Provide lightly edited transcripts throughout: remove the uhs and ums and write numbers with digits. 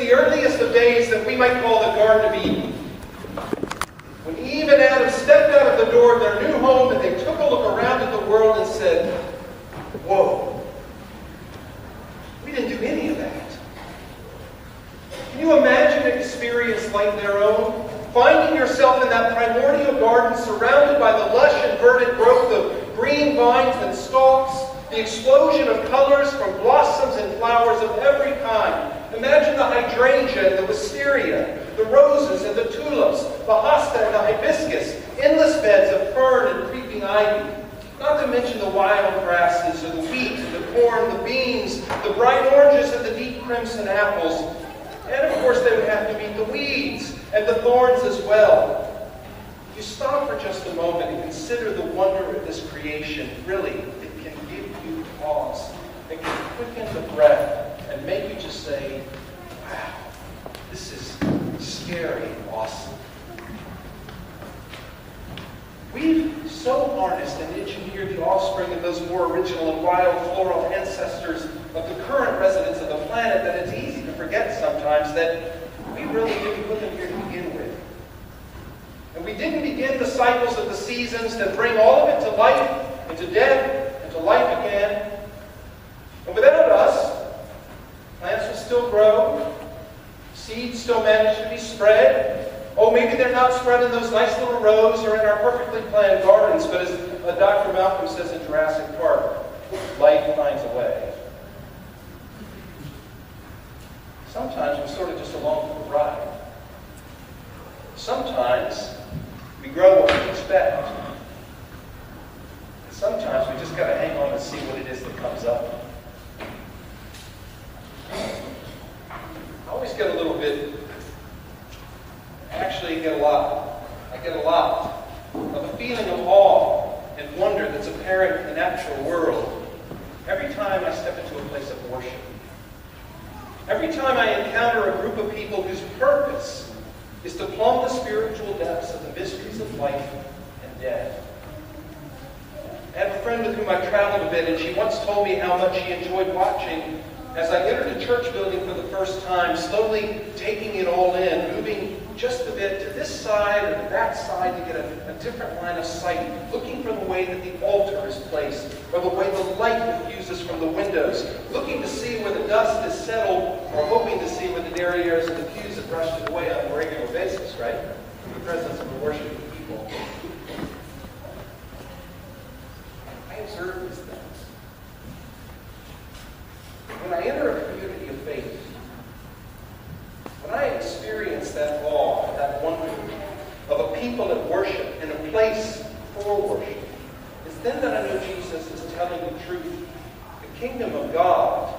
the earliest of days that we might call the Garden of Eden. When Eve and Adam stepped out of the door of their new home and they took a look around at the world and said, whoa, we didn't do any of that. Can you imagine an experience like their own? Finding yourself in that primordial garden surrounded by the lush and verdant growth of green vines and stalks, the explosion of colors from blossoms and flowers of every kind. Imagine the hydrangea and the wisteria, the roses and the tulips, the hosta and the hibiscus, endless beds of fern and creeping ivy. Not to mention the wild grasses or the wheat, the corn, the beans, the bright oranges and the deep crimson apples. And of course they would have to meet the weeds and the thorns as well. If you stop for just a moment and consider the wonder of this creation, really, it can give you pause. It can quicken the breath and make you just say, wow, this is scary and awesome. We've so harnessed and engineered the offspring of those more original and wild floral ancestors of the current residents of the planet that it's easy to forget sometimes that we really didn't put them here to begin with. And we didn't begin the cycles of the seasons that bring all of it to life, and to death, and to life again. And without us, plants will still grow, seeds still manage to be spread. Oh, maybe they're not spread in those nice little rows or in our perfectly planned gardens, but as Dr. Malcolm says in Jurassic Park, life finds a way. Sometimes we're sort of just along for the ride. Sometimes we grow what we expect. And sometimes we just got to hang on and see what it is that comes up. I always get a little bit, actually I get a lot of a feeling of awe and wonder that's apparent in the natural world every time I step into a place of worship. Every time I encounter a group of people whose purpose is to plumb the spiritual depths of the mysteries of life and death. I have a friend with whom I traveled a bit, and she once told me how much she enjoyed watching as I entered a church building for the first time, slowly taking it all in, moving just a bit to this side or to that side to get a different line of sight, looking for the way that the altar is placed, or the way the light diffuses from the windows, looking to see where the dust is settled, or hoping to see where the derrieres and the pews have brushed it away on a regular basis, right? In the presence of the worshiping people. I observe these things. When I enter a community of faith, when I experience that awe, that wonder of a people at worship and a place for worship, it's then that I know Jesus is telling the truth. The kingdom of God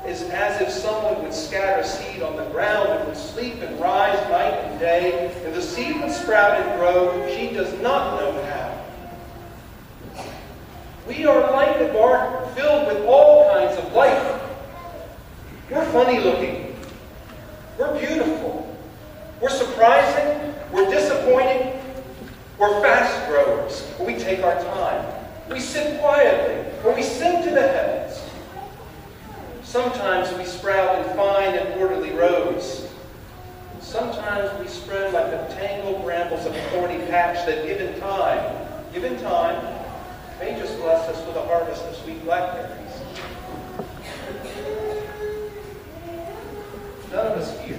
is as if someone would scatter seed on the ground and would sleep and rise night and day, and the seed would sprout and grow. She does not know how. We are like a garden filled with all kinds of life. We're funny looking. We're beautiful. We're surprising. We're disappointing. We're fast growers. We take our time. We sit quietly. Or we sing to the heavens. Sometimes we sprout in fine and orderly rows. Sometimes we spread like the tangled brambles of a thorny patch that given time, may just bless us with a harvest of sweet blackberries. None of us here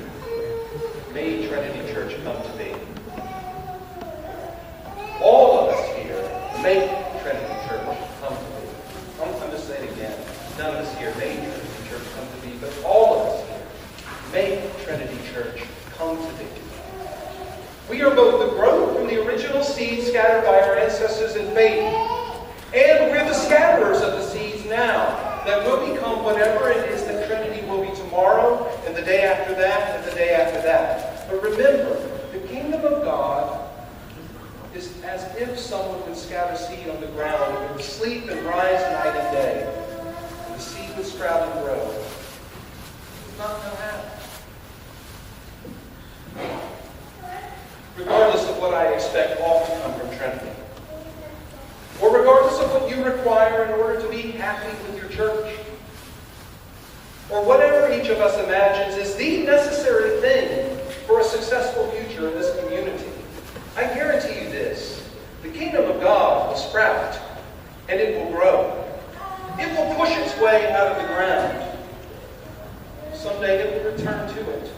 made Trinity Church come to be. All of us here make Trinity Church come to be. I'm going to say it again. None of us here made Trinity Church come to be, but all of us here make Trinity Church come to be. We are both the growth from the original seed scattered by our ancestors in faith, and we're the scatterers of the seeds now that will become whatever it is that Trinity will be tomorrow, and the day after that, and the day after that. But remember, the kingdom of God is as if someone would scatter seed on the ground, and would sleep and rise night and day, and the seed would sprout and grow. It's not going to happen. Regardless of what I expect all to come from Trinity, or regardless of what you require in order to be happy with your church, or whatever each of us imagines is the necessary thing for a successful future in this community. I guarantee you this: the kingdom of God will sprout, and it will grow. It will push its way out of the ground. Someday it will return to it.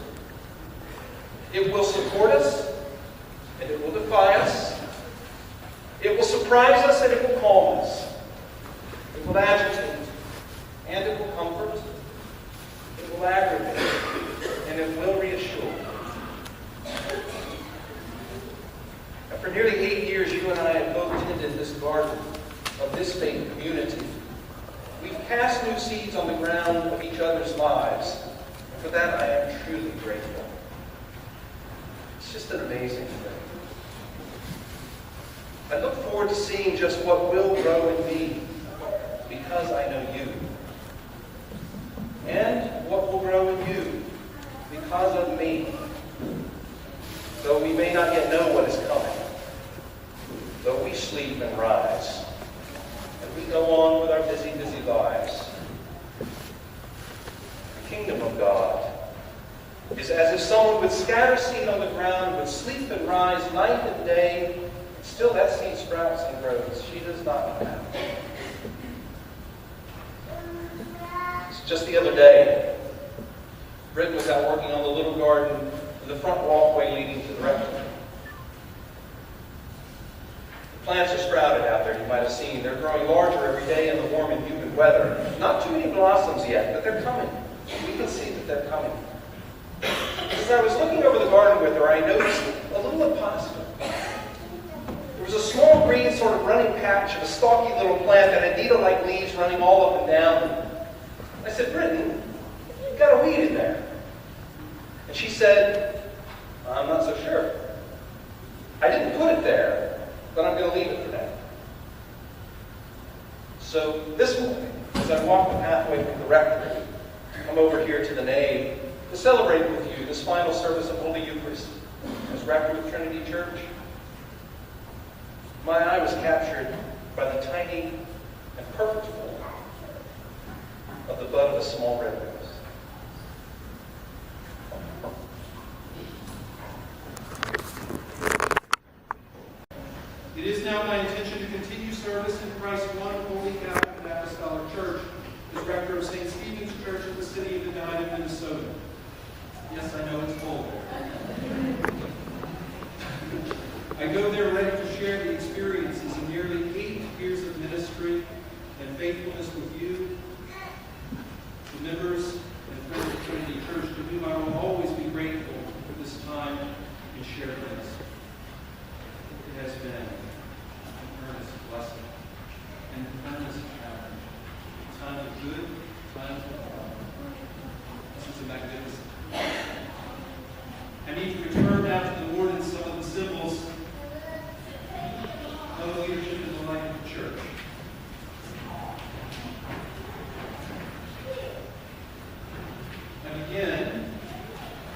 It will support us, and it will defy us. It will surprise us, and it will calm us. It will agitate, and it will comfort. It will aggravate, and it will reassure. And for nearly 8 years, you and I have both tended this garden of this faith community. We've cast new seeds on the ground of each other's lives. And for that, I am truly grateful. It's just an amazing thing. I look forward to seeing just what will grow in me because I know you. And what will grow in you because of me. Though we may not yet know what is coming. Though we sleep and rise. And we go on with our busy, busy lives. The kingdom of God is as if someone would scatter seed on the ground, would sleep and rise night and day. Still that seed sprouts and grows. She does not know how. Just the other day, Britt was out working on the little garden in the front walkway leading to the rectory. The plants are sprouted out there, you might have seen. They're growing larger every day in the warm and humid weather. Not too many blossoms yet, but they're coming. We can see that they're coming. As I was looking over the garden with her, I noticed a little imposter. There was a small green sort of running patch of a stalky little plant that had needle-like leaves running all up and down. I said, Britton, you've got a weed in there. And she said, I'm not so sure. I didn't put it there, but I'm going to leave it for now. So this morning, as I walk the pathway from the rectory, I'm over here to the nave to celebrate with you this final service of Holy Eucharist as rector of Trinity Church. My eye was captured by the tiny and perfect form of the bud of a small red rose. It is now my intention to continue service in Christ's one holy Catholic and Apostolic Church as rector of St. Stephen's Church in the city of Edina, Minnesota. Yes, I know it's cold. I go there ready to share the experiences of nearly 8 years of ministry and faithfulness with you, the members and friends of Trinity Church, to whom I will always be grateful for this time and sharedness. It has been an earnest blessing and an earnest challenge. Times of good, times of bad. This is a magnificent. I need to return now to the Lord and some of the symbols of leadership in the life of the church. I begin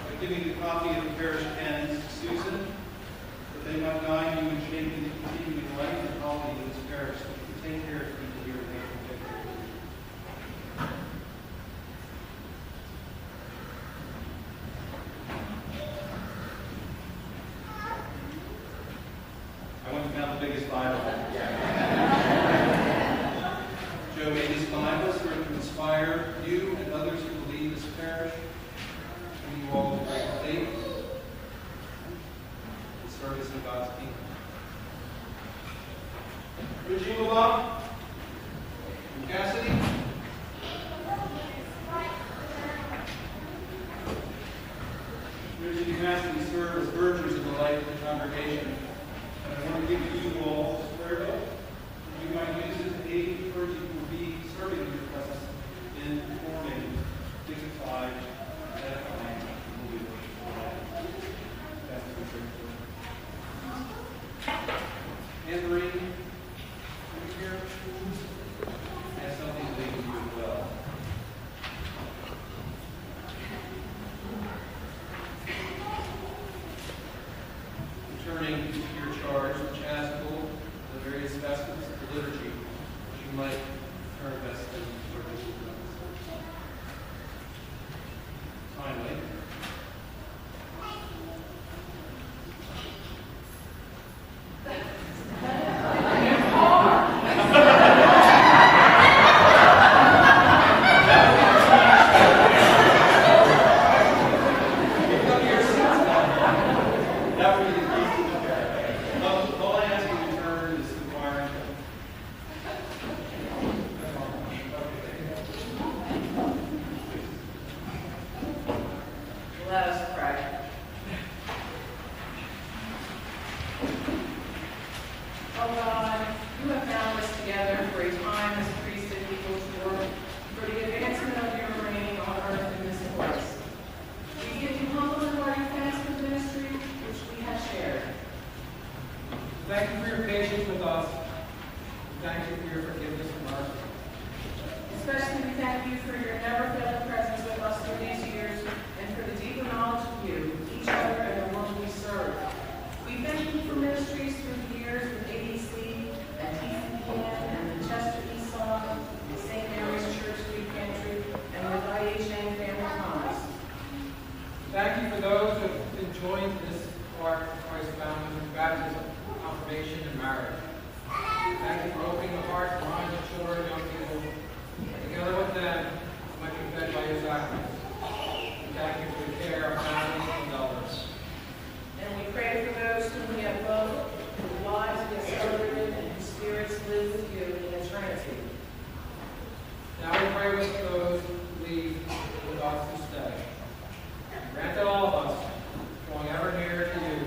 by giving the copy of the parish canons to Susan, that they might guide you in shaping the continuing life and quality of this parish, so you can take care of people here and there. I went and found the biggest Bible. Joe made this Bible so it to inspire you and others who believe this parish, and you all to great faith and service in God's kingdom. Vigil and Cassidy. Vigil and Cassidy serve as vergers in the life of the congregation. And I want to give you all this prayer book. You might use it to aid the clergy who will be serving in your presence in forming, dignified, edifying, and holy worship. That's the church. Anne-Marie, over here, has something to leave with you as well. Returning to your charge, the chasuble, the various vestments of the liturgy, which you might turn best in service with us. Oh God, you have bound us together for a time as priesthood equals to work for the advancement of your reign on earth in this place. We give you humble and hearty thanks for the ministry which we have shared. Thank you for your patience with us. Thank you for your forgiveness and mercy. Especially we thank you for your never-failing presence with us through these years and for the deeper knowledge of you, each other, and the one we serve. We thank you for ministries through the years with ABC and TCPN and the Chester Esau, and St. Mary's Church Food Pantry, and with IHN Family Promise. Thank you for those who have been joined in this part of Christ's baptism, confirmation, and marriage. Thank you for opening the hearts and minds of children and young people. Together with them, might be fed by your sacraments. We thank you for the care of families and elders. And we pray for those whom we have loved, whose lives we have celebrated, and whose spirits live with you in eternity. Now we pray with those who leave with us to stay. Grant that all of us, drawing ever nearer to you,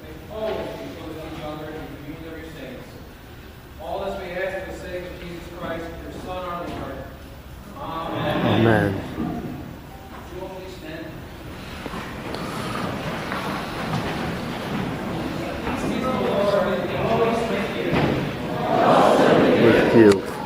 may always be close to each other in the communion of your saints. All this we ask for the sake of Jesus Christ, your Son, our Lord. Amen. Amen. Would you all please stand? Peace be to the Lord, and always with you. With you.